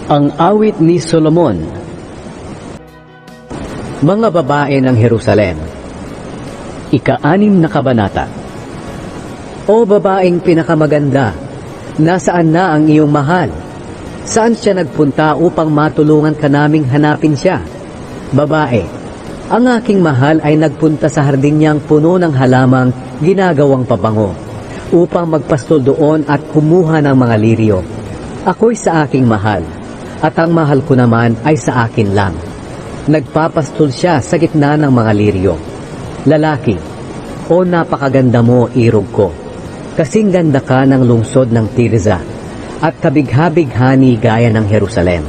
Ang awit ni Solomon. Mga babae ng Jerusalem. Ika-6 na kabanata. O babaeng pinakamaganda, nasaan na ang iyong mahal? Saan siya nagpunta upang matulungan ka naming hanapin siya? Babae, ang aking mahal ay nagpunta sa hardin niyang puno ng halamang ginagawang pabango, upang magpastol doon at kumuha ng mga liryo. Ako'y sa aking mahal, at ang mahal ko naman ay sa akin lang. Nagpapastol siya sa gitna ng mga liryo. Lalaki, o napakaganda mo, irog ko. Kasing ganda ka ng lungsod ng Tirza, at kabigha-bighani gaya ng Jerusalem.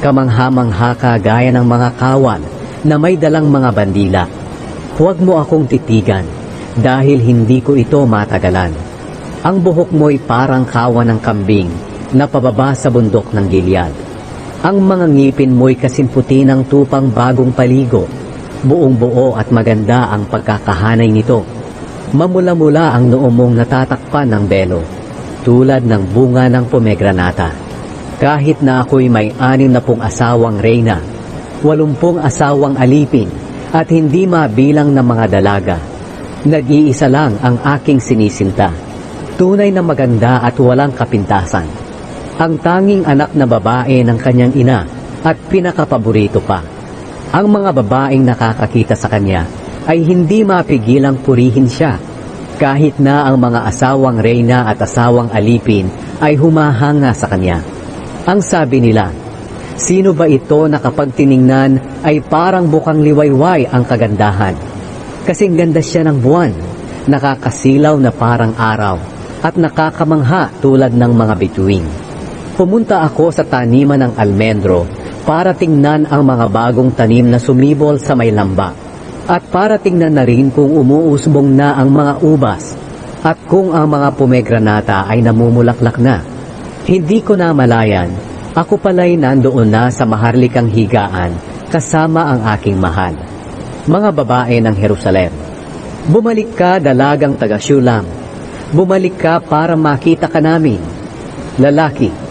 Kamangha-mangha ka gaya ng mga kawan na may dalang mga bandila. Huwag mo akong titigan, dahil hindi ko ito matagalan. Ang buhok mo'y parang kawan ng kambing na pababa sa bundok ng Gilead. Ang mga ngipin mo'y kasimputi ng tupang bagong paligo. Buong buo at maganda ang pagkakahanay nito. Mamula-mula ang noo mong natatakpan ng belo, tulad ng bunga ng pomegranata. Kahit na ako'y may 60 asawang reyna, 80 asawang alipin, at hindi mabilang ng mga dalaga, nag-iisa lang ang aking sinisinta. Tunay na maganda at walang kapintasan. Ang tanging anak na babae ng kanyang ina at pinakapaborito pa. Ang mga babaeng nakakakita sa kanya ay hindi mapigilang purihin siya, kahit na ang mga asawang reyna at asawang alipin ay humahanga sa kanya. Ang sabi nila, sino ba ito na kapag tiningnan ay parang bukang liwayway ang kagandahan? Kasing ganda siya ng buwan, nakakasilaw na parang araw, at nakakamangha tulad ng mga bituin. Pumunta ako sa taniman ng almendro para tingnan ang mga bagong tanim na sumibol sa may lamba, at para tingnan na rin kung umuusbong na ang mga ubas at kung ang mga pomegranata ay namumulaklak na. Hindi ko na malayan, ako pala'y nandoon na sa maharlikang higaan kasama ang aking mahal. Mga babae ng Jerusalem, bumalik ka, dalagang taga Shulam. Bumalik ka para makita ka namin. Lalaki,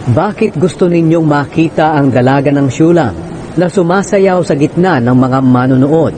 bakit gusto ninyong makita ang dalaga ng Shulam na sumasayaw sa gitna ng mga manunood?